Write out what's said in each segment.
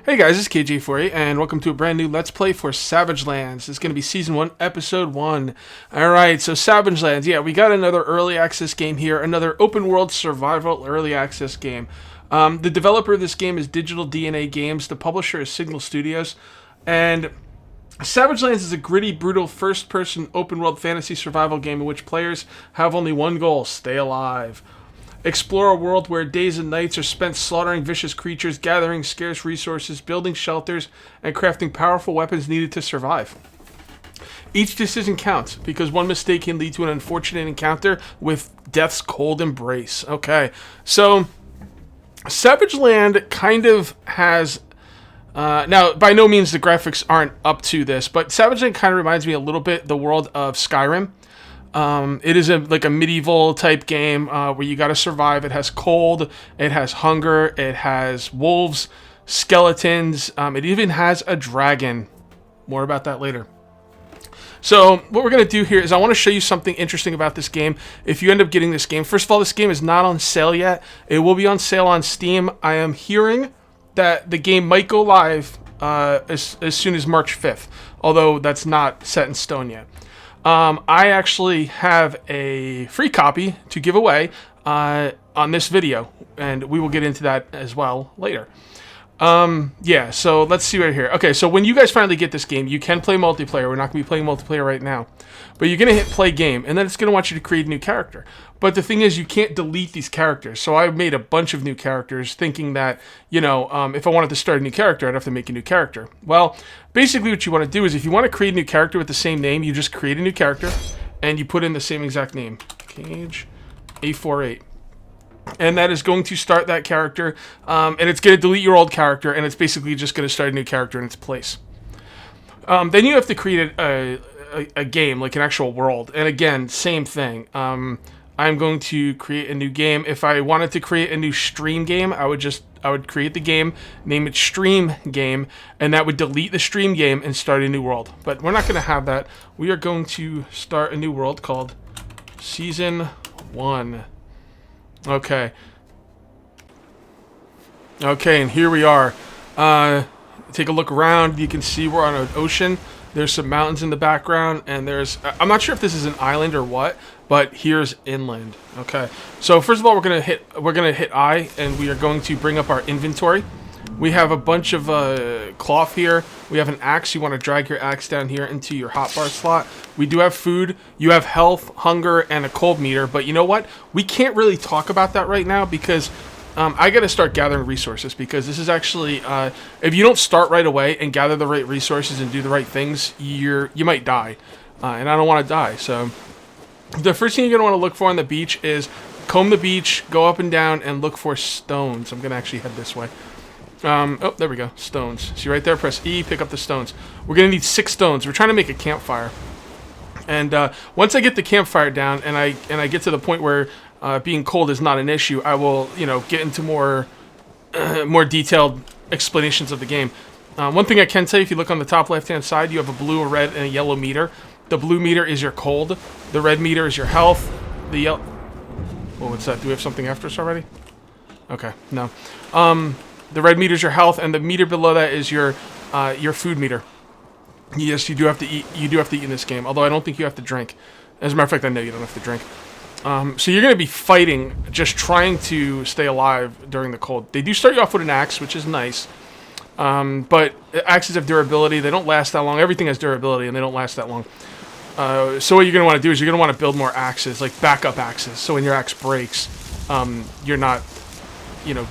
Hey guys, it's KJ for you, and welcome to a brand new Let's Play for Savage Lands. This is going to be Season 1, Episode 1. Alright, so Savage Lands, yeah, we got another early access game here, another open world survival early access game. The developer of this game is Digital DNA Games, the publisher is Signal Studios, and Savage Lands is a gritty, brutal, first-person open-world fantasy survival game in which players have only one goal: stay alive. Explore a world where days and nights are spent slaughtering vicious creatures, gathering scarce resources, building shelters, and crafting powerful weapons needed to survive. Each decision counts, because one mistake can lead to an unfortunate encounter with death's cold embrace. Okay, so Savage Land kind of has... now, by no means the graphics aren't up to this, but Savage Land kind of reminds me a little bit the world of Skyrim. It is like a medieval type game where you gotta survive. It has cold, it has hunger, it has wolves, skeletons, it even has a dragon. More about that later. So what we're going to do here is I want to show you something interesting about this game. If you end up getting this game, first of all, this game is not on sale yet. It will be on sale on Steam. I am hearing that the game might go live as soon as March 5th, although that's not set in stone yet. I actually have a free copy to give away on this video, and we will get into that as well later. Yeah, so let's see right here. Okay, so when you guys finally get this game, you can play multiplayer. We're not going to be playing multiplayer right now. But you're going to hit play game, and then it's going to want you to create a new character. But the thing is, you can't delete these characters. So I made a bunch of new characters thinking that, you know, if I wanted to start a new character, I'd have to make a new character. Well, basically what you want to do is if you want to create a new character with the same name, you just create a new character, and you put in the same exact name. Cage A48. And that is going to start that character, and it's going to delete your old character, and it's basically just going to start a new character in its place. Then you have to create a game, like an actual world. And again, same thing. I'm going to create a new game. If I wanted to create a new stream game, I would create the game, name it Stream Game, and that would delete the stream game and start a new world. But we're not going to have that. We are going to start a new world called Season 1. Okay, and here we are. Take a look around. You can see we're on an ocean. There's some mountains in the background, and I'm not sure if this is an island or what, but here's inland. Okay, so first of all, we're gonna hit I, and we are going to bring up our inventory. We have a bunch of cloth here. We have an axe. You want to drag your axe down here into your hotbar slot. We do have food. You have health, hunger, and a cold meter. But you know what? We can't really talk about that right now because I got to start gathering resources, because this is actually, if you don't start right away and gather the right resources and do the right things, you might die. And I don't want to die. So the first thing you're going to want to look for on the beach is comb the beach, go up and down, and look for stones. I'm going to actually head this way. Oh, there we go. Stones. See right there? Press E, pick up the stones. We're going to need 6 stones. We're trying to make a campfire. And once I get the campfire down and I get to the point where being cold is not an issue, I will, get into more detailed explanations of the game. One thing I can tell you, if you look on the top left-hand side, you have a blue, a red, and a yellow meter. The blue meter is your cold. The red meter is your health. The yellow... Oh, what's that? Do we have something after us already? Okay, no. The red meter is your health, and the meter below that is your food meter. Yes, you do have to eat. You do have to eat in this game, although I don't think you have to drink. As a matter of fact, I know you don't have to drink. So you're going to be fighting, just trying to stay alive during the cold. They do start you off with an axe, which is nice. But axes have durability. They don't last that long. Everything has durability, and they don't last that long. So what you're going to want to do is you're going to want to build more axes, like backup axes. So when your axe breaks, you're not,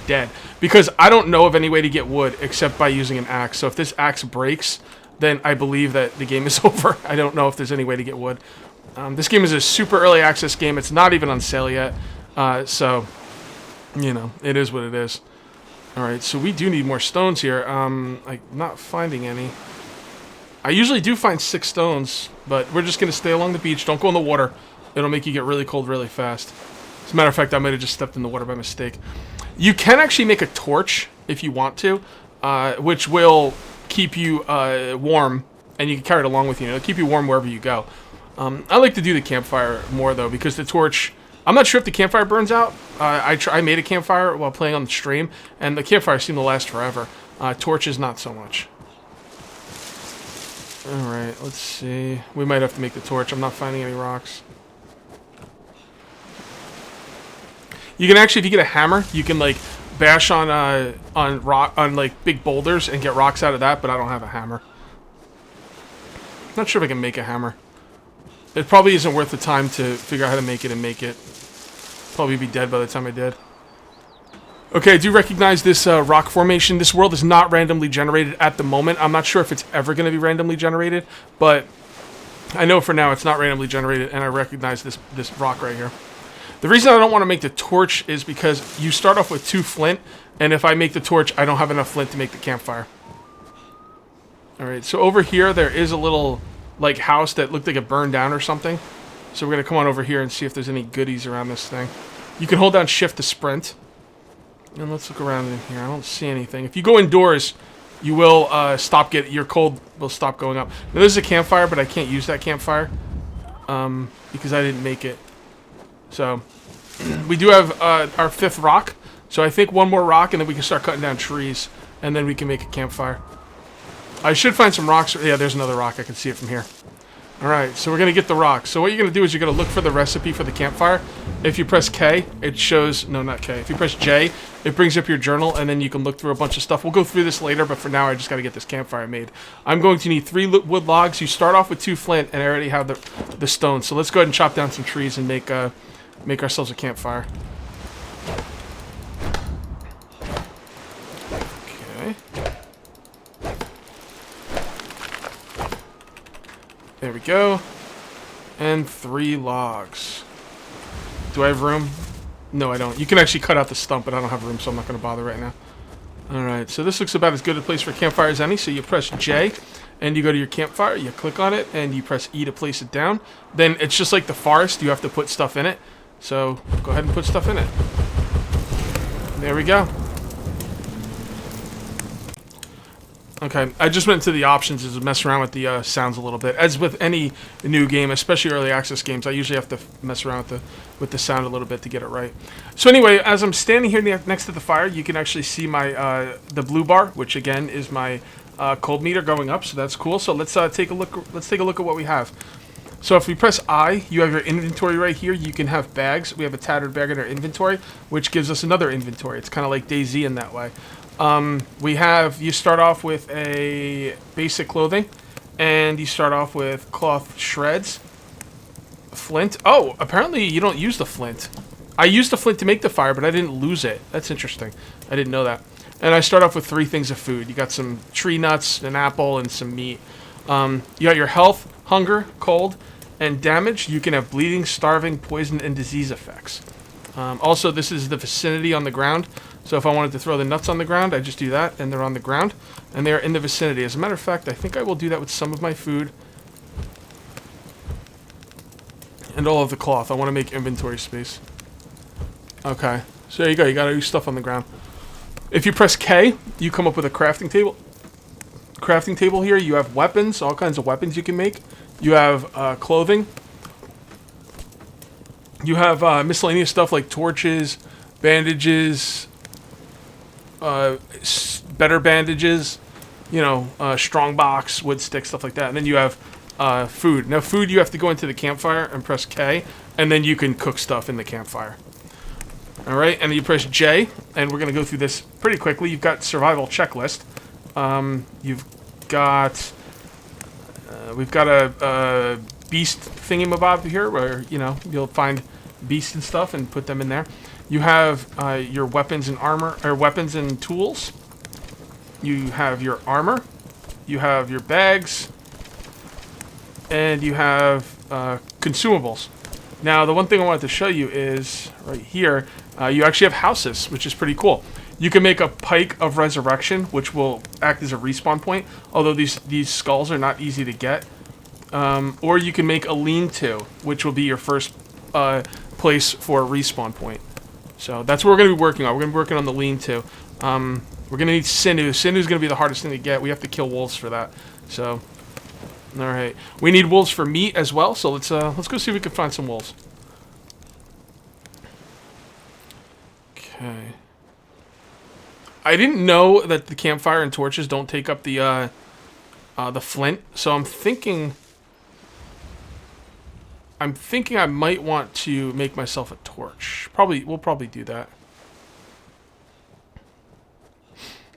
dead. Because I don't know of any way to get wood except by using an axe. So if this axe breaks, then I believe that the game is over. I don't know if there's any way to get wood. This game is a super early access game. It's not even on sale yet. So, it is what it is. Alright, so we do need more stones here. I'm not finding any. I usually do find 6 stones, but we're just going to stay along the beach. Don't go in the water. It'll make you get really cold really fast. As a matter of fact, I might have just stepped in the water by mistake. You can actually make a torch if you want to, which will keep you warm, and you can carry it along with you. It'll keep you warm wherever you go. I like to do the campfire more, though, because the torch I'm not sure if the campfire burns out. I made a campfire while playing on the stream, and the campfire seemed to last forever. Torches, not so much. Alright, let's see. We might have to make the torch. I'm not finding any rocks. You can actually, if you get a hammer, you can like bash on like big boulders and get rocks out of that, but I don't have a hammer. Not sure if I can make a hammer. It probably isn't worth the time to figure out how to make it and make it. Probably be dead by the time I did. Okay, I do recognize this rock formation. This world is not randomly generated at the moment. I'm not sure if it's ever going to be randomly generated, but I know for now it's not randomly generated, and I recognize this rock right here. The reason I don't want to make the torch is because you start off with 2 flint, and if I make the torch, I don't have enough flint to make the campfire. Alright, so over here there is a little like house that looked like it burned down or something. So we're going to come on over here and see if there's any goodies around this thing. You can hold down shift to sprint. And let's look around in here. I don't see anything. If you go indoors, you will your cold will stop going up. Now this is a campfire, but I can't use that campfire because I didn't make it. So we do have our 5th rock. So I think 1 more rock, and then we can start cutting down trees, and then we can make a campfire. I should find some rocks. Yeah, there's another rock. I can see it from here. Alright, so we're going to get the rock. So what you're going to do is you're going to look for the recipe for the campfire. If you press K, it shows... No, not K. If you press J, it brings up your journal, and then you can look through a bunch of stuff. We'll go through this later, but for now I just got to get this campfire made. I'm going to need 3 wood logs. You start off with 2 flint, and I already have the stone. So let's go ahead and chop down some trees and make ourselves a campfire. Okay. There we go. And 3 logs. Do I have room? No, I don't. You can actually cut out the stump, but I don't have room, so I'm not going to bother right now. Alright, so this looks about as good a place for a campfire as any. So you press J, and you go to your campfire, you click on it, and you press E to place it down. Then it's just like the forest. You have to put stuff in it. So go ahead and put stuff in it. There we go. Okay, I just went into the options to mess around with the sounds a little bit. As with any new game, especially early access games, I usually have to mess around with the sound a little bit to get it right. So anyway, as I'm standing here next to the fire, you can actually see my the blue bar, which again is my cold meter going up. So that's cool. So let's take a look. Let's take a look at what we have. So if we press I, you have your inventory right here. You can have bags. We have a tattered bag in our inventory, which gives us another inventory. It's kind of like DayZ in that way. You start off with a basic clothing, and you start off with cloth shreds, flint. Oh, apparently you don't use the flint. I used the flint to make the fire, but I didn't lose it. That's interesting. I didn't know that. And I start off with 3 things of food. You got some tree nuts, an apple, and some meat. You got your health, hunger, cold, and damage. You can have bleeding, starving, poison, and disease effects. Also, this is the vicinity on the ground. So if I wanted to throw the nuts on the ground, I just do that, and they're on the ground, and they're in the vicinity. As a matter of fact, I think I will do that with some of my food and all of the cloth. I want to make inventory space. Okay, so there you go. You got to use stuff on the ground. If you press K, you come up with a crafting table. Crafting table here. You have weapons, all kinds of weapons you can make. You have clothing. You have miscellaneous stuff like torches, bandages, better bandages, you know, strong box, wood stick, stuff like that. And then you have food. Now food, you have to go into the campfire and press K, and then you can cook stuff in the campfire. Alright, and then you press J, and we're going to go through this pretty quickly. You've got survival checklist. We've got a beast thingamabob here where, you know, you'll find beasts and stuff and put them in there. You have your weapons and armor, or weapons and tools. You have your armor. You have your bags. And you have consumables. Now, the one thing I wanted to show you is right here, you actually have houses, which is pretty cool. You can make a pike of resurrection, which will act as a respawn point, although these skulls are not easy to get. Or you can make a lean-to, which will be your first place for a respawn point. So that's what we're going to be working on. We're going to be working on the lean-to. We're going to need sinew. Sinew is going to be the hardest thing to get. We have to kill wolves for that. So, all right. We need wolves for meat as well. So let's go see if we can find some wolves. Okay. I didn't know that the campfire and torches don't take up the flint, so I'm thinking I might want to make myself a torch. We'll probably do that.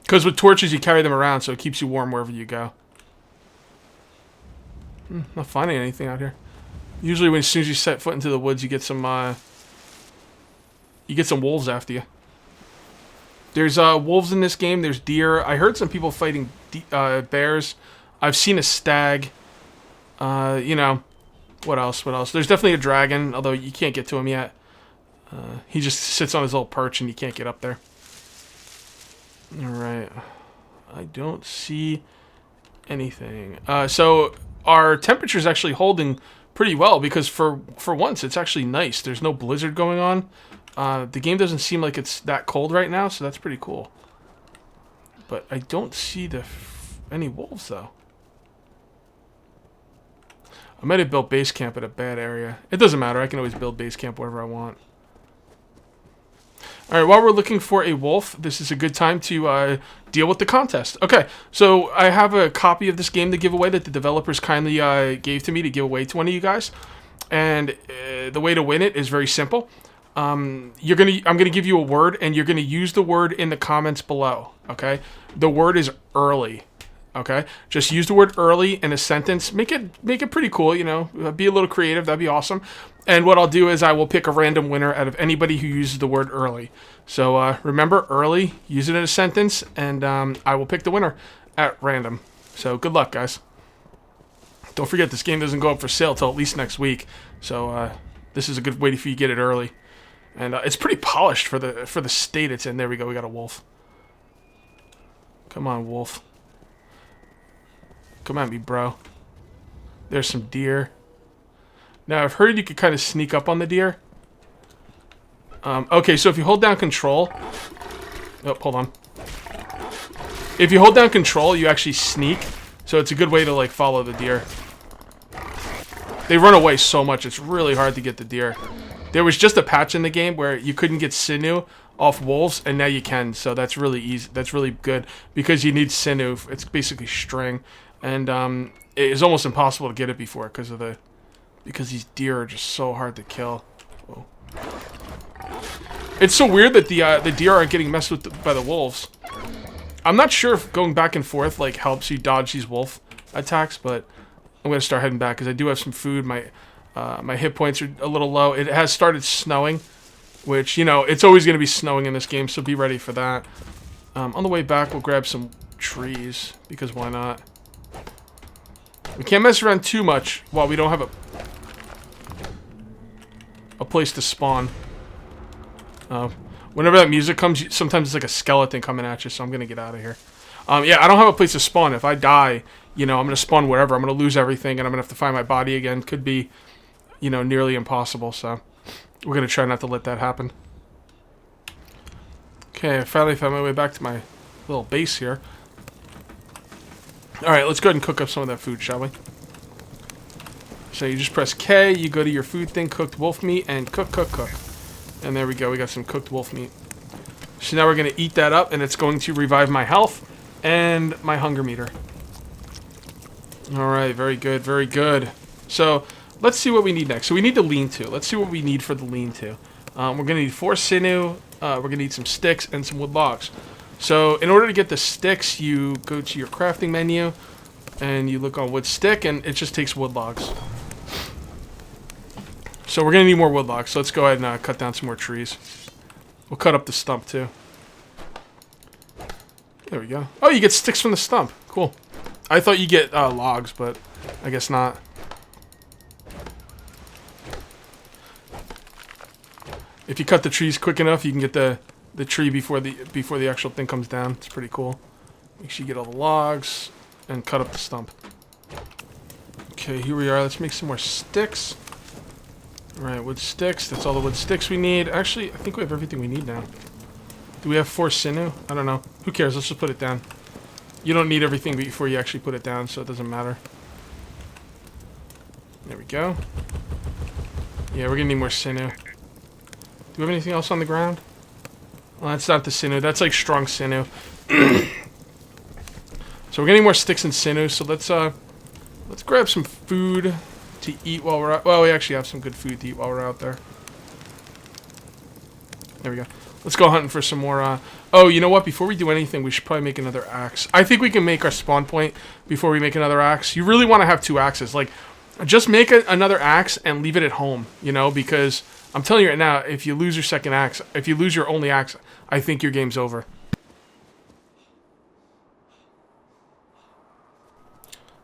Because with torches, you carry them around, so it keeps you warm wherever you go. Not finding anything out here. Usually, as soon as you set foot into the woods, you get some wolves after you. There's wolves in this game. There's deer. I heard some people fighting bears. I've seen a stag. You know, what else? What else? There's definitely a dragon, although you can't get to him yet. He just sits on his little perch, and you can't get up there. All right. I don't see anything. So our temperature's actually holding pretty well because for once it's actually nice. There's no blizzard going on. The game doesn't seem like it's that cold right now, so that's pretty cool. But I don't see any wolves though. I might have built base camp at a bad area. It doesn't matter. I can always build base camp wherever I want. All right, while we're looking for a wolf, this is a good time to deal with the contest. Okay, so I have a copy of this game to give away that the developers kindly gave to me to give away to one of you guys. And the way to win it is very simple. I'm gonna give you a word, and you're gonna use the word in the comments below. Okay, the word is early. Okay, just use the word early in a sentence. Make it pretty cool. You know, be a little creative. That'd be awesome. And what I'll do is I will pick a random winner out of anybody who uses the word early. So remember, early. Use it in a sentence, and I will pick the winner at random. So good luck, guys. Don't forget, this game doesn't go up for sale till at least next week. So this is a good way for you to get it early. And it's pretty polished for the state it's in. There we go. We got a wolf. Come on, wolf. Come at me, bro. There's some deer. Now, I've heard you could kind of sneak up on the deer. Okay, so if you hold down control... Oh, hold on. If you hold down control, you actually sneak. So it's a good way to, like, follow the deer. They run away so much, it's really hard to get the deer. There was just a patch in the game where you couldn't get sinew off wolves, and now you can. So that's really easy. That's really good because you need sinew. It's basically string. And it is almost impossible to get it before because these deer are just so hard to kill. Whoa. It's so weird that the deer aren't getting messed with by the wolves. I'm not sure if going back and forth like helps you dodge these wolf attacks, but I'm gonna start heading back because I do have some food. My hit points are a little low. It has started snowing, which, you know, it's always gonna be snowing in this game, so be ready for that. On the way back, we'll grab some trees because why not? We can't mess around too much while we don't have a place to spawn. Whenever that music comes, sometimes it's like a skeleton coming at you, so I'm gonna get out of here. Yeah, I don't have a place to spawn. If I die, you know, I'm gonna spawn wherever. I'm gonna lose everything, and I'm gonna have to find my body again. Could be, you know, nearly impossible, so we're gonna try not to let that happen. Okay, I finally found my way back to my little base here. Alright, let's go ahead and cook up some of that food, shall we? So you just press K, you go to your food thing, cooked wolf meat, and cook. And there we go, we got some cooked wolf meat. So now we're going to eat that up, and it's going to revive my health and my hunger meter. Alright, very good, very good. So, let's see what we need next. So we need the lean-to. Let's see what we need for the lean-to. We're going to need 4 sinew, we're going to need some sticks, and some wood logs. So, in order to get the sticks, you go to your crafting menu, and you look on wood stick, and it just takes wood logs. So, we're going to need more wood logs, so let's go ahead and cut down some more trees. We'll cut up the stump, too. There we go. Oh, you get sticks from the stump. Cool. I thought you get logs, but I guess not. If you cut the trees quick enough, you can get the tree before the actual thing comes down. It's pretty cool. Make sure you get all the logs and cut up the stump. Okay, here we are. Let's make some more sticks. Alright, wood sticks. That's all the wood sticks we need. Actually, I think we have everything we need now. Do we have 4 sinew? I don't know. Who cares? Let's just put it down. You don't need everything before you actually put it down, so it doesn't matter. There we go. Yeah, we're gonna need more sinew. Do we have anything else on the ground? Well, that's not the sinew. That's like strong sinew. So we're getting more sticks and sinew. So let's grab some food to eat while we're out. Well, we actually have some good food to eat while we're out there. There we go. Let's go hunting for some more. Oh, you know what? Before we do anything, we should probably make another axe. I think we can make our spawn point before we make another axe. You really want to have 2 axes. Like, just make another axe and leave it at home, you know, because I'm telling you right now, if you lose your second axe, if you lose your only axe, I think your game's over.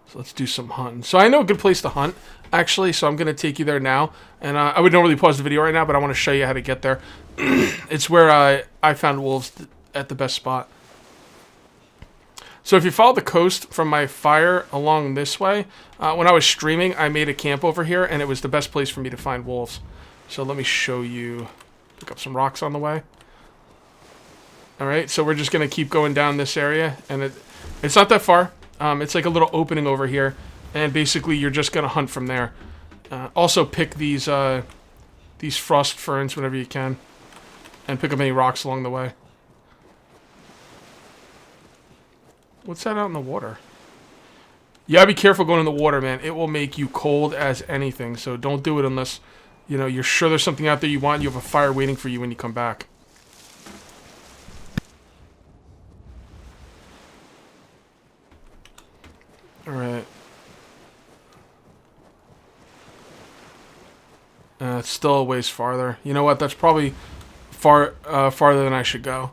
So let's do some hunting. So I know a good place to hunt, actually, so I'm going to take you there now. And I would normally pause the video right now, but I want to show you how to get there. It's where I found wolves at the best spot. So if you follow the coast from my fire along this way, when I was streaming, I made a camp over here, and it was the best place for me to find wolves. So let me show you. Pick up some rocks on the way. Alright, so we're just going to keep going down this area, and it's not that far. It's like a little opening over here, and basically you're just going to hunt from there. Also pick these frost ferns whenever you can, and pick up any rocks along the way. What's that out in the water? You gotta be careful going in the water, man. It will make you cold as anything, so don't do it unless, you know, you're sure there's something out there you want and you have a fire waiting for you when you come back. Alright. It's still a ways farther. You know what? That's probably farther than I should go.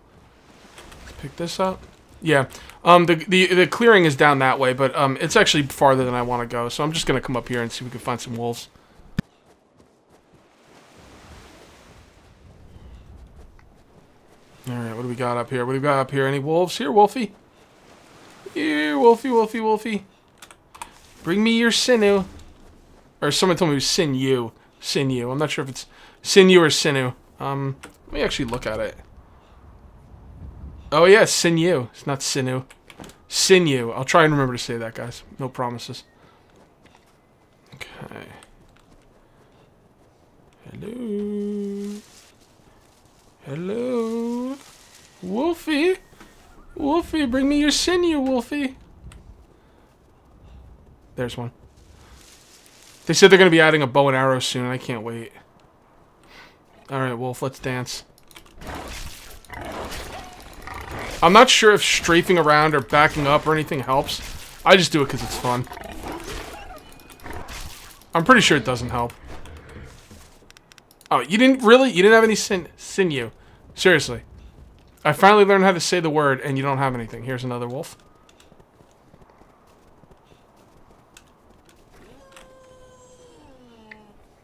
Let's pick this up. Yeah. The clearing is down that way, but it's actually farther than I want to go. So I'm just gonna come up here and see if we can find some wolves. All right, what do we got up here? What do we got up here? Any wolves here, Wolfie? Here, Wolfie, Wolfie, Wolfie. Bring me your sinew. Or someone told me it was sinew. Sinew. I'm not sure if it's sinew or sinew. Let me actually look at it. Oh yeah, sinew. It's not sinew. Sinew. I'll try and remember to say that, guys. No promises. Okay. Hello. Hello. Wolfie. Wolfie, bring me your sinew, Wolfie. There's one. They said they're going to be adding a bow and arrow soon. I can't wait. Alright, Wolf, let's dance. I'm not sure if strafing around or backing up or anything helps. I just do it because it's fun. I'm pretty sure it doesn't help. Oh, you didn't really? You didn't have any sinew? Seriously. I finally learned how to say the word and you don't have anything. Here's another wolf.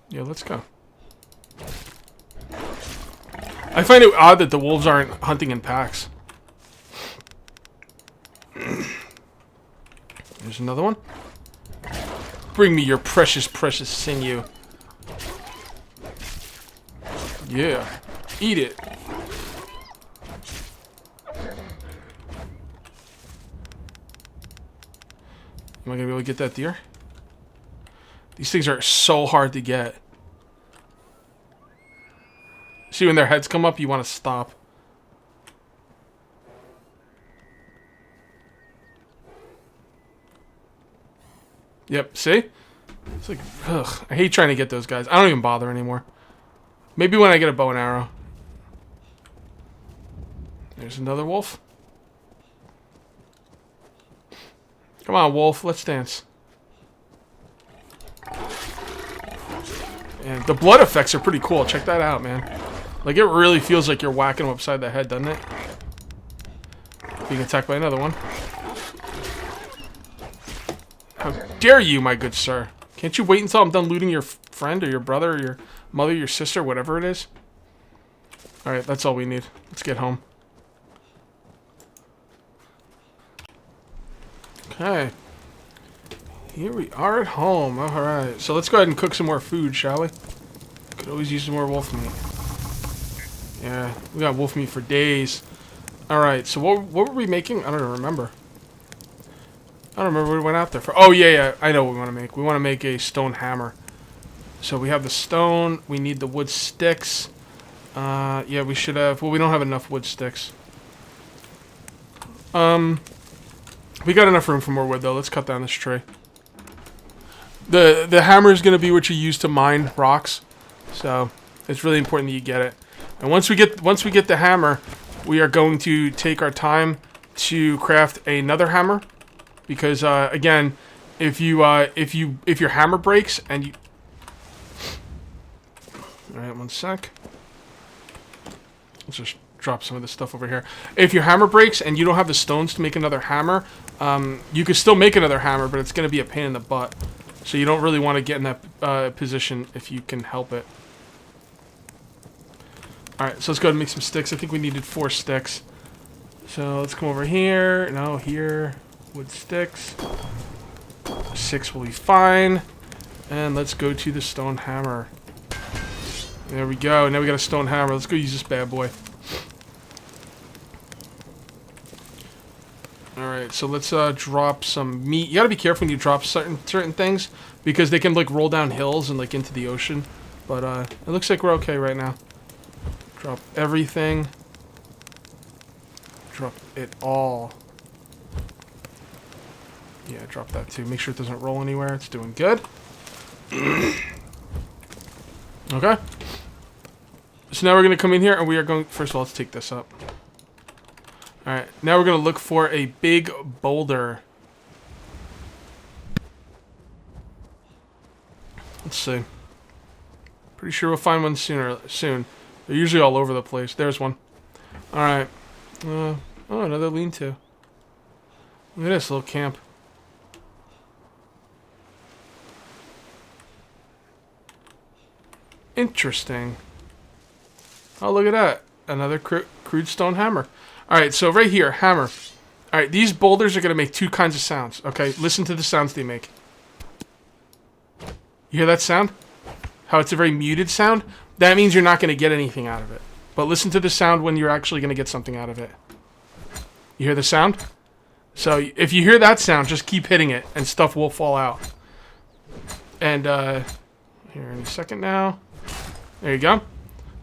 Yeah, let's go. I find it odd that the wolves aren't hunting in packs. There's another one. Bring me your precious, precious sinew. Yeah. Eat it. Am I going to be able to get that deer? These things are so hard to get. See, when their heads come up, you want to stop. Yep, see? It's like, ugh. I hate trying to get those guys. I don't even bother anymore. Maybe when I get a bow and arrow. There's another wolf. Come on, wolf. Let's dance. And the blood effects are pretty cool. Check that out, man. Like, it really feels like you're whacking them upside the head, doesn't it? Being attacked by another one. How dare you, my good sir? Can't you wait until I'm done looting your friend or your brother or your mother, your sister, whatever it is? Alright, that's all we need. Let's get home. Okay. Here we are at home. Alright, so let's go ahead and cook some more food, shall we? Could always use some more wolf meat. Yeah, we got wolf meat for days. Alright, so what were we making? I don't even remember. I don't remember what we went out there for. Oh, yeah, I know what we want to make. We want to make a stone hammer. So we have the stone. We need the wood sticks. Yeah, we should have... Well, we don't have enough wood sticks. We got enough room for more wood, though. Let's cut down this tree. The hammer is going to be what you use to mine rocks. So, it's really important that you get it. And once we get the hammer, we are going to take our time to craft another hammer. Because, again, if your hammer breaks and you... Alright, one sec. Let's just drop some of this stuff over here. If your hammer breaks and you don't have the stones to make another hammer, you can still make another hammer, but it's going to be a pain in the butt. So you don't really want to get in that position if you can help it. Alright, so let's go ahead and make some sticks. I think we needed 4 sticks. So let's come over here. No, here. Wood sticks. 6 will be fine. And let's go to the stone hammer. There we go. Now we got a stone hammer. Let's go use this bad boy. Alright, so let's drop some meat. You gotta be careful when you drop certain things, because they can like roll down hills and like into the ocean. But it looks like we're okay right now. Drop everything. Drop it all. Yeah, drop that too. Make sure it doesn't roll anywhere. It's doing good. Okay. So now we're going to come in here and we are going... First of all, let's take this up. Alright, now we're going to look for a big boulder. Let's see. Pretty sure we'll find one soon. They're usually all over the place. There's one. Alright. Oh, another lean-to. Look at this little camp. Interesting. Oh, look at that. Another crude stone hammer. Alright, so right here, hammer. Alright, these boulders are going to make 2 kinds of sounds. Okay, listen to the sounds they make. You hear that sound? How it's a very muted sound? That means you're not going to get anything out of it. But listen to the sound when you're actually going to get something out of it. You hear the sound? So if you hear that sound, just keep hitting it and stuff will fall out. And here in a second now. There you go.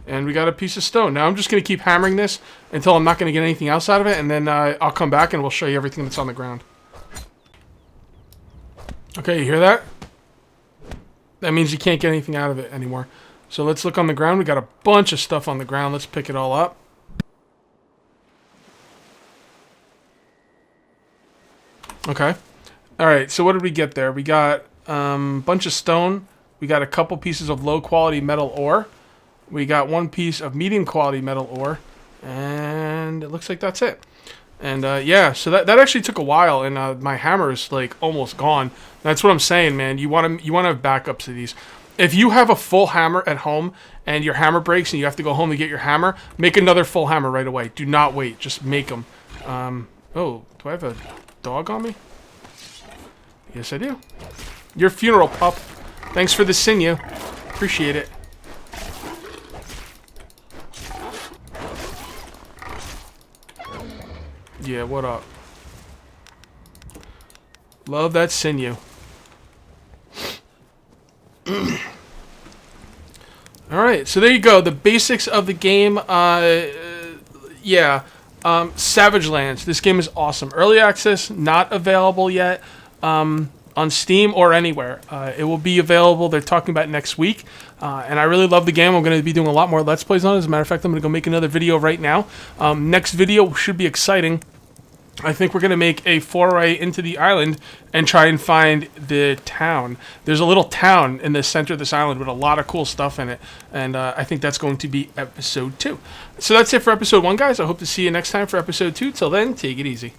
And we got a piece of stone. Now I'm just going to keep hammering this until I'm not going to get anything else out of it. And then I'll come back and we'll show you everything that's on the ground. Okay, you hear that? That means you can't get anything out of it anymore. So let's look on the ground. We got a bunch of stuff on the ground. Let's pick it all up. Okay. Alright, so what did we get there? We got a bunch of stone. We got a couple pieces of low quality metal ore. We got 1 piece of medium quality metal ore. And it looks like that's it. And yeah, so that actually took a while, and my hammer is like almost gone. That's what I'm saying, man. You want to have backups of these. If you have a full hammer at home and your hammer breaks and you have to go home to get your hammer, make another full hammer right away. Do not wait. Just make them. Oh, do I have a dog on me? Yes, I do. Your funeral, pup. Thanks for the sinew. Appreciate it. Yeah, what up? Love that sinew. Alright, so there you go. The basics of the game. Yeah. Savage Lands. This game is awesome. Early access, not available yet on Steam or anywhere. It will be available, they're talking about next week. And I really love the game. I'm going to be doing a lot more Let's Plays on it. As a matter of fact, I'm going to go make another video right now. Next video should be exciting. I think we're going to make a foray into the island and try and find the town. There's a little town in the center of this island with a lot of cool stuff in it. And I think that's going to be episode 2. So that's it for episode 1, guys. I hope to see you next time for episode 2. Till then, take it easy.